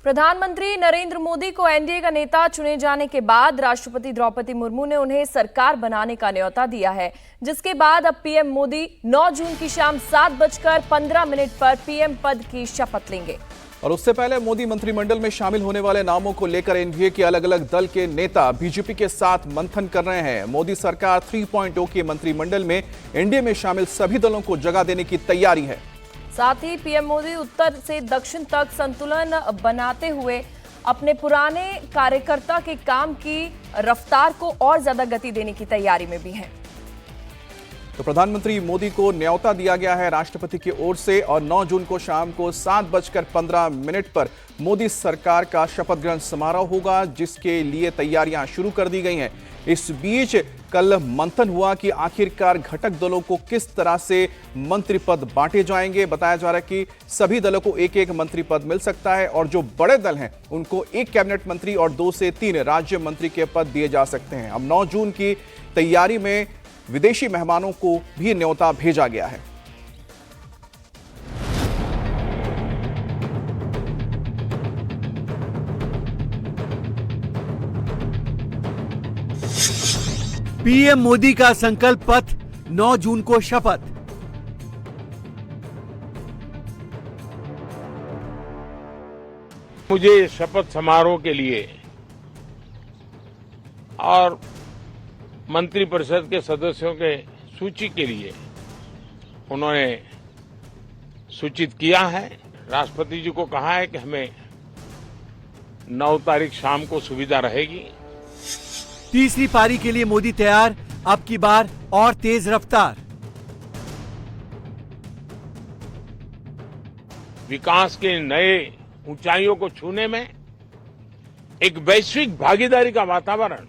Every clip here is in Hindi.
प्रधानमंत्री नरेंद्र मोदी को एनडीए का नेता चुने जाने के बाद राष्ट्रपति द्रौपदी मुर्मू ने उन्हें सरकार बनाने का न्योता दिया है, जिसके बाद अब पीएम मोदी 9 जून की शाम 7:15 पर पीएम पद की शपथ लेंगे। और उससे पहले मोदी मंत्रिमंडल में शामिल होने वाले नामों को लेकर एनडीए के अलग अलग दल के नेता बीजेपी के साथ मंथन कर रहे हैं। मोदी सरकार 3.0 के मंत्रिमंडल में एनडीए में शामिल सभी दलों को जगह देने की तैयारी है। साथ ही पीएम मोदी उत्तर से दक्षिण तक संतुलन बनाते हुए अपने पुराने कार्यकर्ता के काम की रफ्तार को और ज्यादा गति देने की तैयारी में भी हैं। तो प्रधानमंत्री मोदी को न्योता दिया गया है राष्ट्रपति की ओर से और 9 जून को शाम को 7:15 पर मोदी सरकार का शपथ ग्रहण समारोह होगा, जिसके लिए तैयारियां शुरू कर दी गई हैं। इस बीच कल मंथन हुआ कि आखिरकार घटक दलों को किस तरह से मंत्री पद बांटे जाएंगे। बताया जा रहा है कि सभी दलों को एक एक मंत्री पद मिल सकता है और जो बड़े दल हैं उनको एक कैबिनेट मंत्री और 2 से 3 राज्य मंत्री के पद दिए जा सकते हैं। अब 9 जून की तैयारी में विदेशी मेहमानों को भी न्योता भेजा गया है। पीएम मोदी का संकल्प पत्र, 9 जून को शपथ। मुझे शपथ समारोह के लिए और मंत्रिपरिषद के सदस्यों के सूची के लिए उन्होंने सूचित किया है। राष्ट्रपति जी को कहा है कि हमें 9 तारीख शाम को सुविधा रहेगी। तीसरी पारी के लिए मोदी तैयार, अब की बार और तेज रफ्तार। विकास के नए ऊंचाइयों को छूने में एक वैश्विक भागीदारी का वातावरण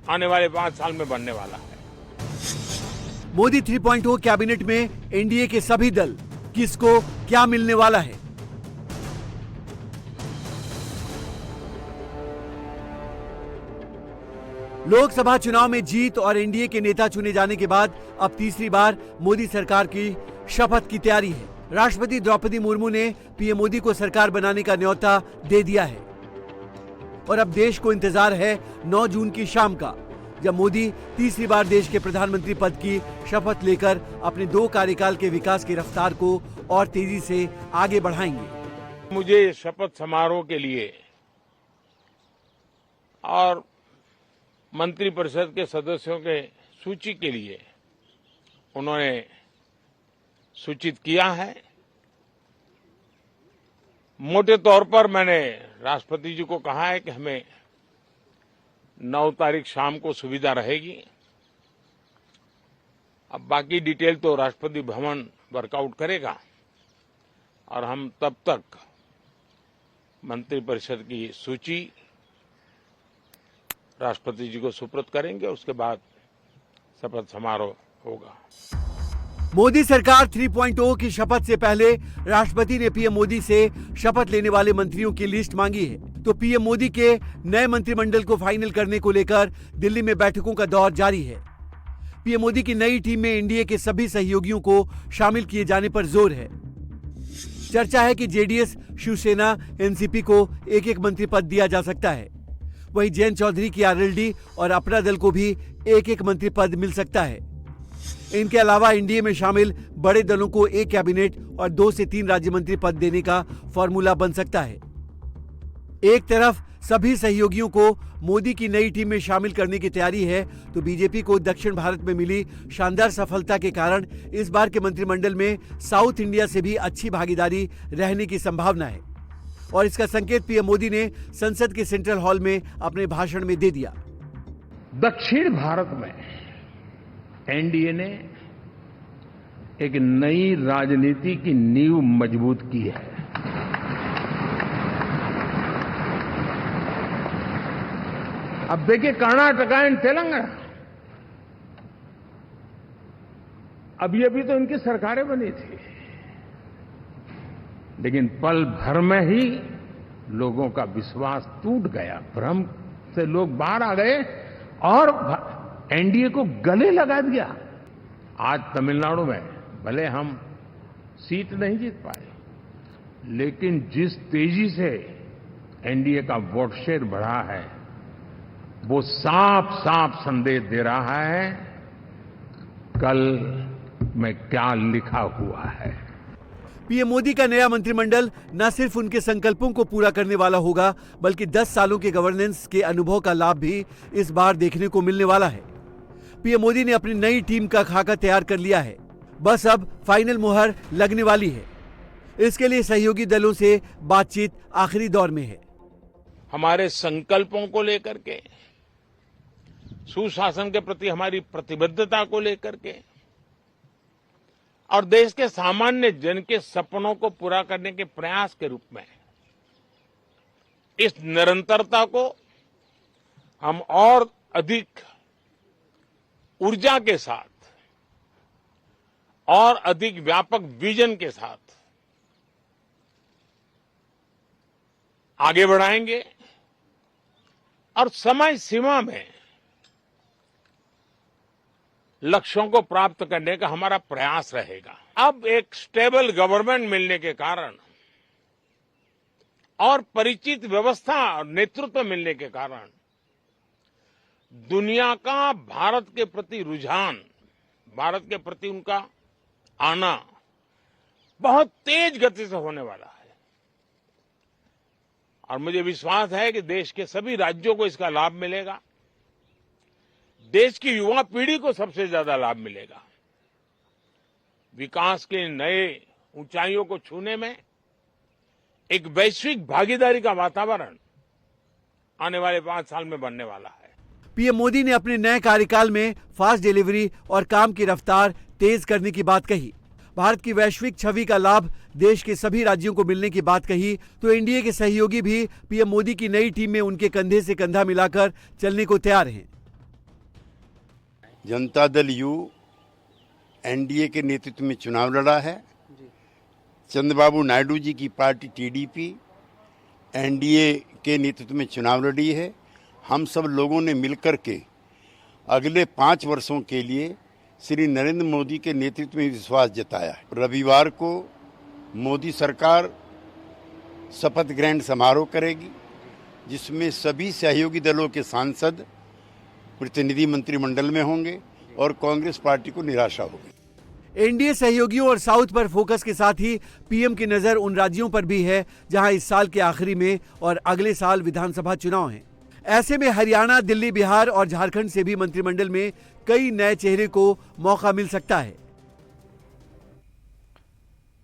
आने वाले 5 साल में बनने वाला है। मोदी 3.0 कैबिनेट में एनडीए के सभी दल, किसको क्या मिलने वाला है? लोकसभा चुनाव में जीत और एनडीए के नेता चुने जाने के बाद अब तीसरी बार मोदी सरकार की शपथ की तैयारी है। राष्ट्रपति द्रौपदी मुर्मू ने पीएम मोदी को सरकार बनाने का न्योता दे दिया है और अब देश को इंतजार है 9 जून की शाम का, जब मोदी तीसरी बार देश के प्रधानमंत्री पद की शपथ लेकर अपने 2 कार्यकाल के विकास की रफ्तार को और तेजी से आगे बढ़ाएंगे। मुझे शपथ समारोह के लिए और मंत्रिपरिषद के सदस्यों के सूची के लिए उन्होंने सूचित किया है। मोटे तौर पर मैंने राष्ट्रपति जी को कहा है कि हमें 9 तारीख शाम को सुविधा रहेगी। अब बाकी डिटेल तो राष्ट्रपति भवन वर्कआउट करेगा और हम तब तक मंत्रिपरिषद की सूची राष्ट्रपति जी को सुपुर्द करेंगे। उसके बाद शपथ समारोह होगा। मोदी सरकार 3.0 की शपथ से पहले राष्ट्रपति ने पीएम मोदी से शपथ लेने वाले मंत्रियों की लिस्ट मांगी है। तो पीएम मोदी के नए मंत्रिमंडल को फाइनल करने को लेकर दिल्ली में बैठकों का दौर जारी है। पीएम मोदी की नई टीम में एनडीए के सभी सहयोगियों को शामिल किए जाने पर जोर है। चर्चा है कि जेडीएस, शिवसेना, एनसीपी को एक एक मंत्री पद दिया जा सकता है। वहीं जयंत चौधरी की आरएलडी और अपना दल को भी एक एक मंत्री पद मिल सकता है। इनके अलावा एनडीए में शामिल बड़े दलों को एक कैबिनेट और 2 से 3 राज्य मंत्री पद देने का फॉर्मूला बन सकता है। एक तरफ सभी सहयोगियों को मोदी की नई टीम में शामिल करने की तैयारी है, तो बीजेपी को दक्षिण भारत में मिली शानदार सफलता के कारण इस बार के मंत्रिमंडल में साउथ इंडिया से भी अच्छी भागीदारी रहने की संभावना है और इसका संकेत पीएम मोदी ने संसद के सेंट्रल हॉल में अपने भाषण में दे दिया। दक्षिण भारत में एनडीए ने एक नई राजनीति की नींव मजबूत की है। अब देखिए कर्नाटक एंड तेलंगाना, अब ये भी तो इनकी सरकारें बनी थी, लेकिन पल भर में ही लोगों का विश्वास टूट गया, भ्रम से लोग बाहर आ गए और एनडीए को गले लगा दिया। आज तमिलनाडु में भले हम सीट नहीं जीत पाए, लेकिन जिस तेजी से एनडीए का वोट शेयर बढ़ा है वो साफ साफ संदेश दे रहा है कल में क्या लिखा हुआ है। पीएम मोदी का नया मंत्रिमंडल न सिर्फ उनके संकल्पों को पूरा करने वाला होगा, बल्कि 10 सालों के गवर्नेंस के अनुभव का लाभ भी इस बार देखने को मिलने वाला है। पीएम मोदी ने अपनी नई टीम का खाका तैयार कर लिया है, बस अब फाइनल मुहर लगने वाली है। इसके लिए सहयोगी दलों से बातचीत आखिरी दौर में है। हमारे संकल्पों को लेकर के, सुशासन के प्रति हमारी प्रतिबद्धता को लेकर के और देश के सामान्य जन के सपनों को पूरा करने के प्रयास के रूप में इस निरंतरता को हम और अधिक ऊर्जा के साथ और अधिक व्यापक विजन के साथ आगे बढ़ाएंगे और समय सीमा में लक्ष्यों को प्राप्त करने का हमारा प्रयास रहेगा। अब एक स्टेबल गवर्नमेंट मिलने के कारण और परिचित व्यवस्था और नेतृत्व मिलने के कारण दुनिया का भारत के प्रति रुझान, भारत के प्रति उनका आना बहुत तेज गति से होने वाला है और मुझे विश्वास है कि देश के सभी राज्यों को इसका लाभ मिलेगा। देश की युवा पीढ़ी को सबसे ज्यादा लाभ मिलेगा। विकास के नए ऊंचाइयों को छूने में एक वैश्विक भागीदारी का वातावरण आने वाले 5 साल में बनने वाला है। पीएम मोदी ने अपने नए कार्यकाल में फास्ट डिलीवरी और काम की रफ्तार तेज करने की बात कही। भारत की वैश्विक छवि का लाभ देश के सभी राज्यों को मिलने की बात कही तो एनडीए के सहयोगी भी पीएम मोदी की नई टीम में उनके कंधे से कंधा मिलाकर चलने को तैयार हैं। जनता दल यू एनडीए के नेतृत्व में चुनाव लड़ा है। चंद्रबाबू नायडू जी की पार्टी टीडीपी एनडीए के नेतृत्व में चुनाव लड़ी है। हम सब लोगों ने मिलकर के अगले 5 वर्षों के लिए श्री नरेंद्र मोदी के नेतृत्व में विश्वास जताया है। रविवार को मोदी सरकार शपथ ग्रहण समारोह करेगी, जिसमें सभी सहयोगी दलों के सांसद प्रतिनिधि मंत्रिमंडल में होंगे और कांग्रेस पार्टी को निराशा होगी। एनडीए सहयोगियों और साउथ पर फोकस के साथ ही पीएम की नजर उन राज्यों पर भी है जहां इस साल के आखिरी में और अगले साल विधानसभा चुनाव हैं। ऐसे में हरियाणा, दिल्ली, बिहार और झारखंड से भी मंत्रिमंडल में कई नए चेहरे को मौका मिल सकता है।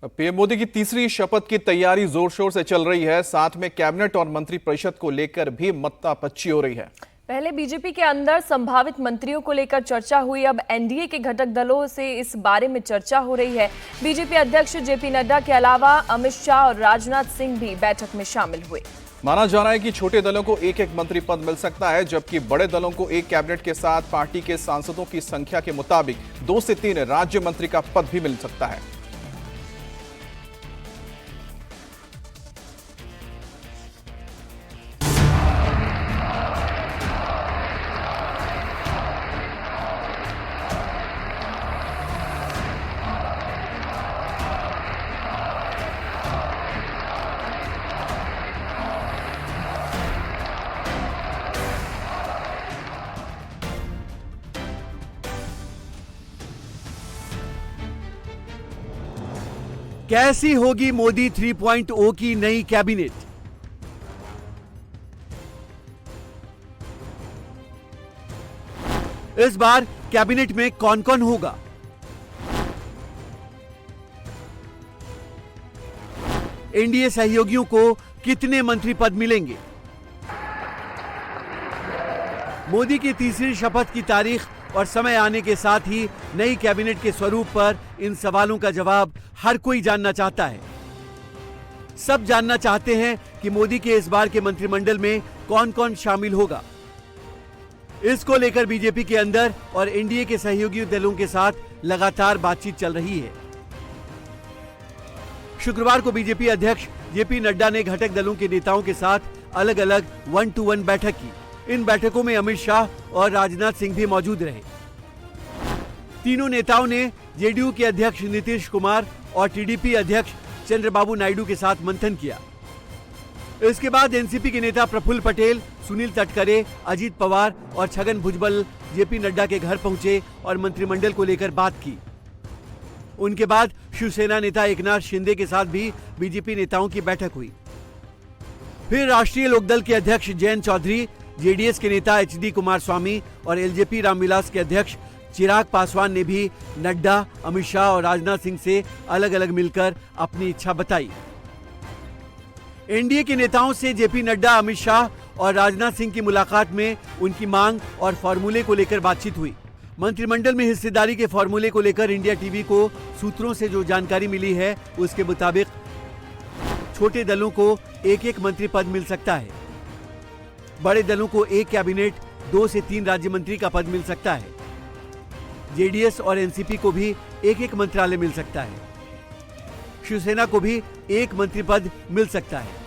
पीएम मोदी की तीसरी शपथ की तैयारी जोर शोर से चल रही है। साथ में कैबिनेट और मंत्रिपरिषद को लेकर भी मत्तापच्ची हो रही है। पहले बीजेपी के अंदर संभावित मंत्रियों को लेकर चर्चा हुई, अब एनडीए के घटक दलों से इस बारे में चर्चा हो रही है। बीजेपी अध्यक्ष जेपी नड्डा के अलावा अमित शाह और राजनाथ सिंह भी बैठक में शामिल हुए। माना जा रहा है कि छोटे दलों को एक मंत्री पद मिल सकता है, जबकि बड़े दलों को एक कैबिनेट के साथ पार्टी के सांसदों की संख्या के मुताबिक 2 से 3 राज्य मंत्री का पद भी मिल सकता है। कैसी होगी मोदी 3.0 की नई कैबिनेट? इस बार कैबिनेट में कौन कौन होगा? एनडीए सहयोगियों को कितने मंत्री पद मिलेंगे? मोदी की तीसरी शपथ की तारीख और समय आने के साथ ही नई कैबिनेट के स्वरूप पर इन सवालों का जवाब हर कोई जानना चाहता है। सब जानना चाहते हैं कि मोदी के इस बार के मंत्रिमंडल में कौन कौन शामिल होगा। इसको लेकर बीजेपी के अंदर और एनडीए के सहयोगी दलों के साथ लगातार बातचीत चल रही है। शुक्रवार को बीजेपी अध्यक्ष जेपी नड्डा ने घटक दलों के नेताओं के साथ अलग अलग 1-to-1 बैठक की। इन बैठकों में अमित शाह और राजनाथ सिंह भी मौजूद रहे। तीनों नेताओं ने जेडीयू के अध्यक्ष नीतीश कुमार और टीडीपी अध्यक्ष चंद्रबाबू नायडू के साथ मंथन किया। इसके बाद एनसीपी के नेता प्रफुल्ल पटेल, सुनील तटकरे, अजीत पवार और छगन भुजबल जेपी नड्डा के घर पहुंचे और मंत्रिमंडल को लेकर बात की। उनके बाद शिवसेना नेता एकनाथ शिंदे के साथ भी बीजेपी नेताओं की बैठक हुई। फिर राष्ट्रीय लोकदल के अध्यक्ष जयंत चौधरी, जेडीएस के नेता एचडी कुमारस्वामी और एलजेपी रामविलास के अध्यक्ष चिराग पासवान ने भी नड्डा, अमित शाह और राजनाथ सिंह से अलग अलग मिलकर अपनी इच्छा बताई। एनडीए के नेताओं से जेपी नड्डा, अमित शाह और राजनाथ सिंह की मुलाकात में उनकी मांग और फॉर्मूले को लेकर बातचीत हुई। मंत्रिमंडल में हिस्सेदारी के फॉर्मूले को लेकर इंडिया टीवी को सूत्रों से जो जानकारी मिली है उसके मुताबिक छोटे दलों को एक एक मंत्री पद मिल सकता है, बड़े दलों को एक कैबिनेट, 2 से 3 राज्य मंत्री का पद मिल सकता है। जेडीएस और एनसीपी को भी एक एक मंत्रालय मिल सकता है। शिवसेना को भी एक मंत्री पद मिल सकता है।